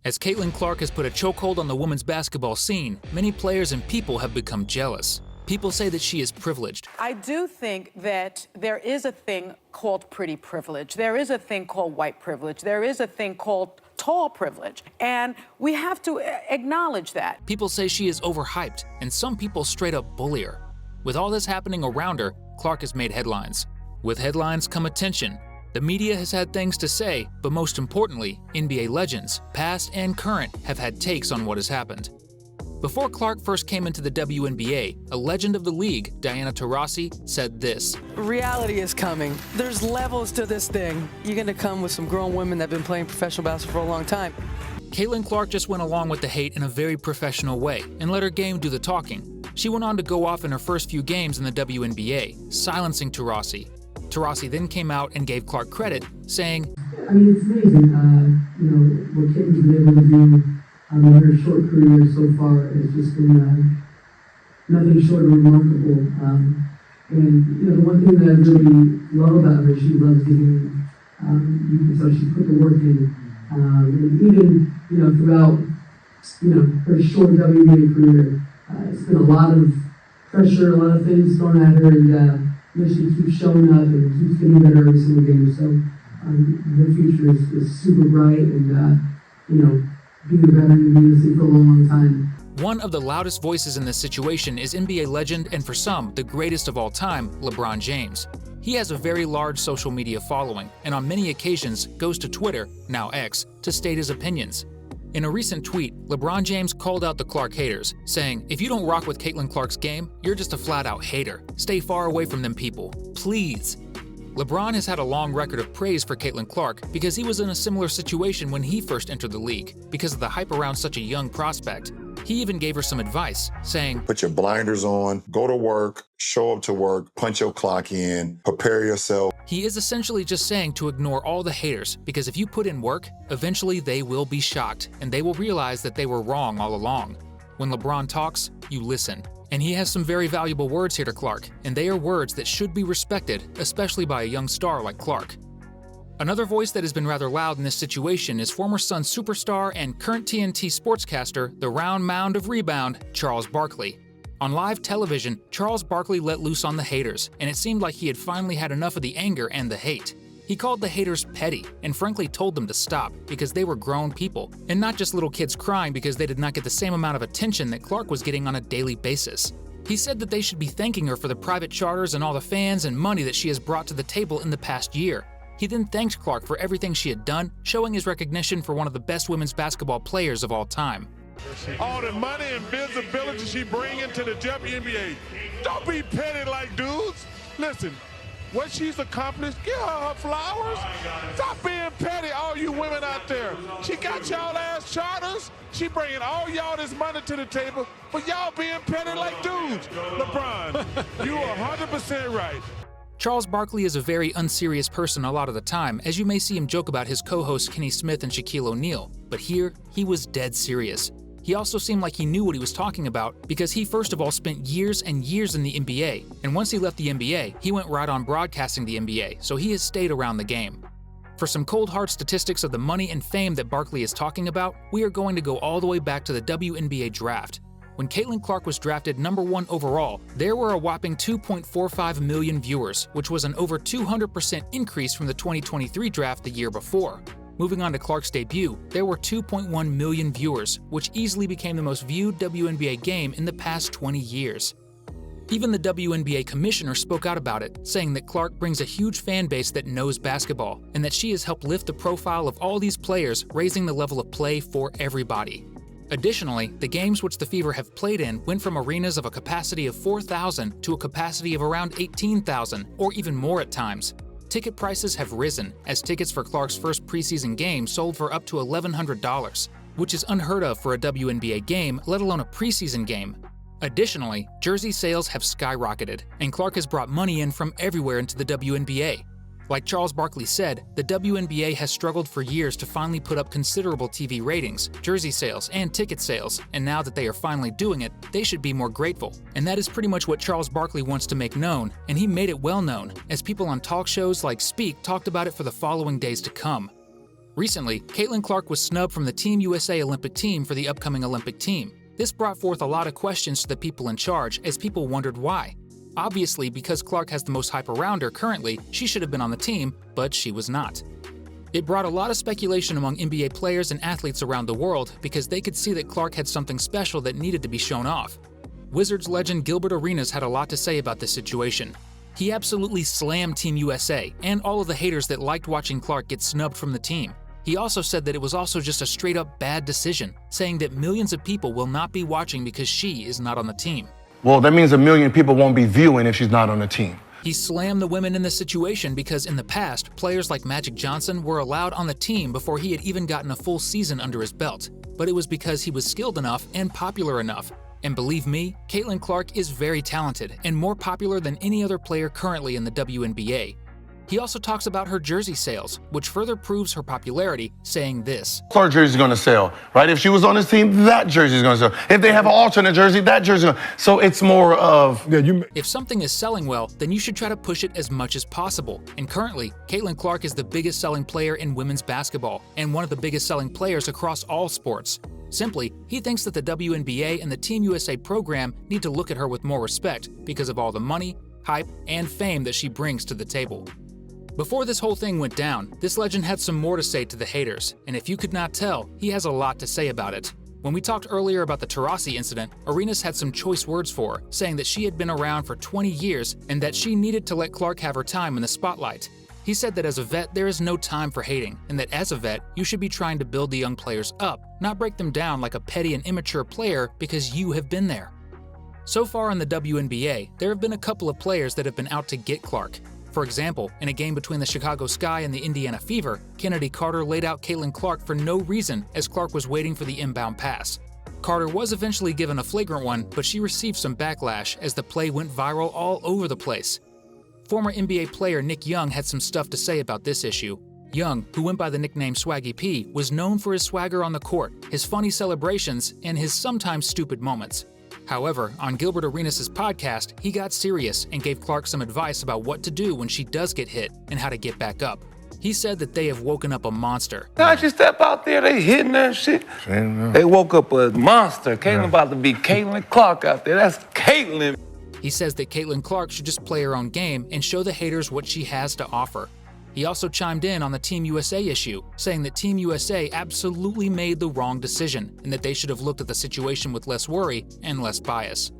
As Caitlin Clark has put a chokehold on the women's basketball scene, many players and people have become jealous. People say that she is privileged. I do think that there is a thing called pretty privilege. There is a thing called white privilege. There is a thing called tall privilege. And we have to acknowledge that. People say she is overhyped, and some people straight up bully her. With all this happening around her, Clark has made headlines. With headlines come attention. The media has had things to say, but most importantly, NBA legends, past and current, have had takes on what has happened. Before Clark first came into the WNBA, a legend of the league, Diana Taurasi, said this. Reality is coming. There's levels to this thing. You're going to come with some grown women that have been playing professional basketball for a long time. Caitlin Clark just went along with the hate in a very professional way and let her game do the talking. She went on to go off in her first few games in the WNBA, silencing Taurasi. Taurasi then came out and gave Clark credit, saying, I mean, it's amazing, what Caitlin's been able to do. Her short career so far has just been nothing short of remarkable. And the one thing that I really love about her, she loves giving. You can tell she put the work in. And even throughout her short WNBA career, it's been a lot of pressure, a lot of things thrown at her, and she keeps showing up and keeps getting better every single game. So her future is super bright, and being a veteran in the industry for a long, long time. One of the loudest voices in this situation is NBA legend and for some, the greatest of all time, LeBron James. He has a very large social media following and on many occasions goes to Twitter, now X, to state his opinions. In a recent tweet, LeBron James called out the Clark haters, saying, "If you don't rock with Caitlin Clark's game, you're just a flat-out hater. Stay far away from them people. Please." LeBron has had a long record of praise for Caitlin Clark because he was in a similar situation when he first entered the league, because of the hype around such a young prospect. He even gave her some advice, saying, "Put your blinders on, go to work, show up to work, punch your clock in, prepare yourself." He is essentially just saying to ignore all the haters, because if you put in work, eventually they will be shocked, and they will realize that they were wrong all along. When LeBron talks, you listen. And he has some very valuable words here to Clark, and they are words that should be respected, especially by a young star like Clark. Another voice that has been rather loud in this situation is former Suns superstar and current TNT sportscaster, the round mound of rebound, Charles Barkley. On live television, Charles Barkley let loose on the haters, and it seemed like he had finally had enough of the anger and the hate. He called the haters petty and frankly told them to stop because they were grown people and not just little kids crying because they did not get the same amount of attention that Clark was getting on a daily basis. He said that they should be thanking her for the private charters and all the fans and money that she has brought to the table in the past year. He then thanked Clark for everything she had done, showing his recognition for one of the best women's basketball players of all time. All the money and visibility she bring into the WNBA. Don't be petty like dudes. Listen. What she's accomplished, give her flowers. Stop being petty, all you women out there. She got y'all ass charters. She bringing all y'all this money to the table, but y'all being petty like dudes. LeBron, you are 100% right. Charles Barkley is a very unserious person a lot of the time, as you may see him joke about his co-hosts Kenny Smith and Shaquille O'Neal, but here, he was dead serious. He also seemed like he knew what he was talking about because he first of all spent years and years in the NBA, and once he left the NBA, he went right on broadcasting the NBA, so he has stayed around the game. For some cold hard statistics of the money and fame that Barkley is talking about, we are going to go all the way back to the WNBA draft. When Caitlin Clark was drafted #1 overall, there were a whopping 2.45 million viewers, which was an over 200% increase from the 2023 draft the year before. Moving on to Clark's debut, there were 2.1 million viewers, which easily became the most viewed WNBA game in the past 20 years. Even the WNBA commissioner spoke out about it, saying that Clark brings a huge fan base that knows basketball, and that she has helped lift the profile of all these players, raising the level of play for everybody. Additionally, the games which the Fever have played in went from arenas of a capacity of 4,000 to a capacity of around 18,000, or even more at times. Ticket prices have risen, as tickets for Clark's first preseason game sold for up to $1,100, which is unheard of for a WNBA game, let alone a preseason game. Additionally, jersey sales have skyrocketed, and Clark has brought money in from everywhere into the WNBA. Like Charles Barkley said, the WNBA has struggled for years to finally put up considerable TV ratings, jersey sales, and ticket sales, and now that they are finally doing it, they should be more grateful. And that is pretty much what Charles Barkley wants to make known, and he made it well known, as people on talk shows like Speak talked about it for the following days to come. Recently, Caitlin Clark was snubbed from the Team USA Olympic team for the upcoming Olympic team. This brought forth a lot of questions to the people in charge as people wondered why. Obviously, because Clark has the most hype around her currently, she should have been on the team, but she was not. It brought a lot of speculation among NBA players and athletes around the world because they could see that Clark had something special that needed to be shown off. Wizards legend Gilbert Arenas had a lot to say about this situation. He absolutely slammed Team USA and all of the haters that liked watching Clark get snubbed from the team. He also said that it was also just a straight-up bad decision, saying that millions of people will not be watching because she is not on the team. Well, that means 1 million people won't be viewing if she's not on the team. He slammed the women in this situation because in the past, players like Magic Johnson were allowed on the team before he had even gotten a full season under his belt. But it was because he was skilled enough and popular enough. And believe me, Caitlin Clark is very talented and more popular than any other player currently in the WNBA. He also talks about her jersey sales, which further proves her popularity, saying this. Our jersey's going to sell, right? If she was on this team, that jersey's going to sell. If they have an alternate jersey, that jersey's going to. So it's more of. If something is selling well, then you should try to push it as much as possible. And currently, Caitlin Clark is the biggest selling player in women's basketball and one of the biggest selling players across all sports. Simply, he thinks that the WNBA and the Team USA program need to look at her with more respect because of all the money, hype, and fame that she brings to the table. Before this whole thing went down, this legend had some more to say to the haters, and if you could not tell, he has a lot to say about it. When we talked earlier about the Taurasi incident, Arenas had some choice words for her, saying that she had been around for 20 years and that she needed to let Clark have her time in the spotlight. He said that as a vet, there is no time for hating, and that as a vet, you should be trying to build the young players up, not break them down like a petty and immature player because you have been there. So far in the WNBA, there have been a couple of players that have been out to get Clark. For example, in a game between the Chicago Sky and the Indiana Fever, Kennedy Carter laid out Caitlin Clark for no reason as Clark was waiting for the inbound pass. Carter was eventually given a flagrant one, but she received some backlash as the play went viral all over the place. Former NBA player Nick Young had some stuff to say about this issue. Young, who went by the nickname Swaggy P, was known for his swagger on the court, his funny celebrations, and his sometimes stupid moments. However, on Gilbert Arenas' podcast, he got serious and gave Clark some advice about what to do when she does get hit and how to get back up. He said that they have woken up a monster. Now she step out there, they hitting her and shit. They woke up a monster. Caitlin about to be Caitlin Clark out there. That's Caitlin. He says that Caitlin Clark should just play her own game and show the haters what she has to offer. He also chimed in on the Team USA issue, saying that Team USA absolutely made the wrong decision and that they should have looked at the situation with less worry and less bias.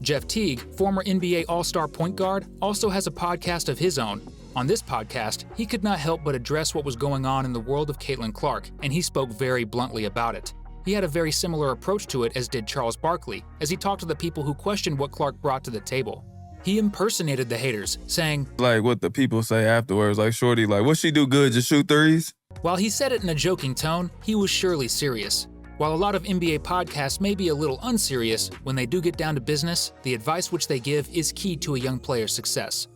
Jeff Teague, former NBA All-Star point guard, also has a podcast of his own. On this podcast, he could not help but address what was going on in the world of Caitlin Clark, and he spoke very bluntly about it. He had a very similar approach to it as did Charles Barkley, as he talked to the people who questioned what Clark brought to the table. He impersonated the haters, saying, like what the people say afterwards, like, shorty, like, what she do good, just shoot threes? While he said it in a joking tone, he was surely serious. While a lot of NBA podcasts may be a little unserious, when they do get down to business, the advice which they give is key to a young player's success.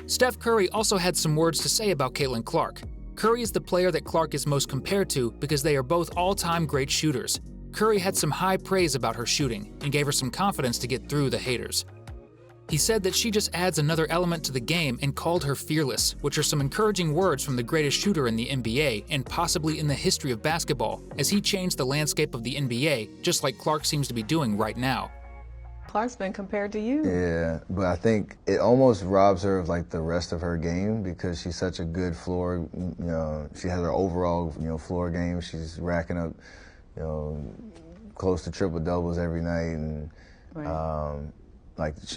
Steph Curry also had some words to say about Caitlin Clark. Curry is the player that Clark is most compared to because they are both all-time great shooters. Curry had some high praise about her shooting and gave her some confidence to get through the haters. He said that she just adds another element to the game and called her fearless, which are some encouraging words from the greatest shooter in the NBA and possibly in the history of basketball, as he changed the landscape of the NBA, just like Clark seems to be doing right now. Clark's been compared to you. Yeah, but I think it almost robs her of like the rest of her game because she's such a good floor, she has her overall, floor game. She's racking up, close to triple doubles every night, and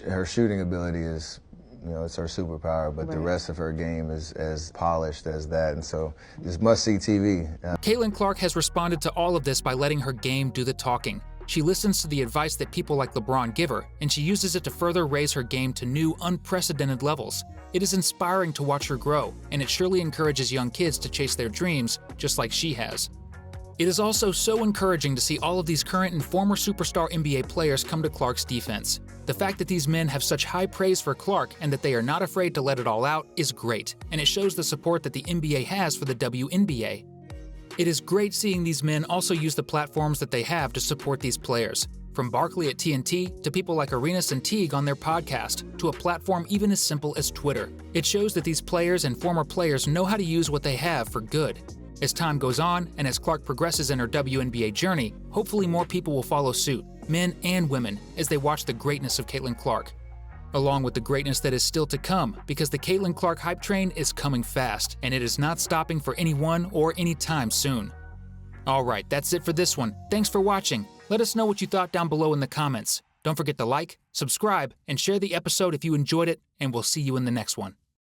her shooting ability is, it's her superpower, but the rest of her game is as polished as that, and so it's must-see TV. Caitlin Clark has responded to all of this by letting her game do the talking. She listens to the advice that people like LeBron give her, and she uses it to further raise her game to new, unprecedented levels. It is inspiring to watch her grow, and it surely encourages young kids to chase their dreams, just like she has. It is also so encouraging to see all of these current and former superstar NBA players come to Clark's defense. The fact that these men have such high praise for Clark and that they are not afraid to let it all out is great, and it shows the support that the NBA has for the WNBA. It is great seeing these men also use the platforms that they have to support these players. From Barkley at TNT to people like Arenas and Teague on their podcast, to a platform even as simple as Twitter. It shows that these players and former players know how to use what they have for good. As time goes on, and as Clark progresses in her WNBA journey, hopefully more people will follow suit, men and women, as they watch the greatness of Caitlin Clark. Along with the greatness that is still to come, because the Caitlin Clark hype train is coming fast, and it is not stopping for anyone or anytime soon. Alright, that's it for this one. Thanks for watching. Let us know what you thought down below in the comments. Don't forget to like, subscribe, and share the episode if you enjoyed it, and we'll see you in the next one.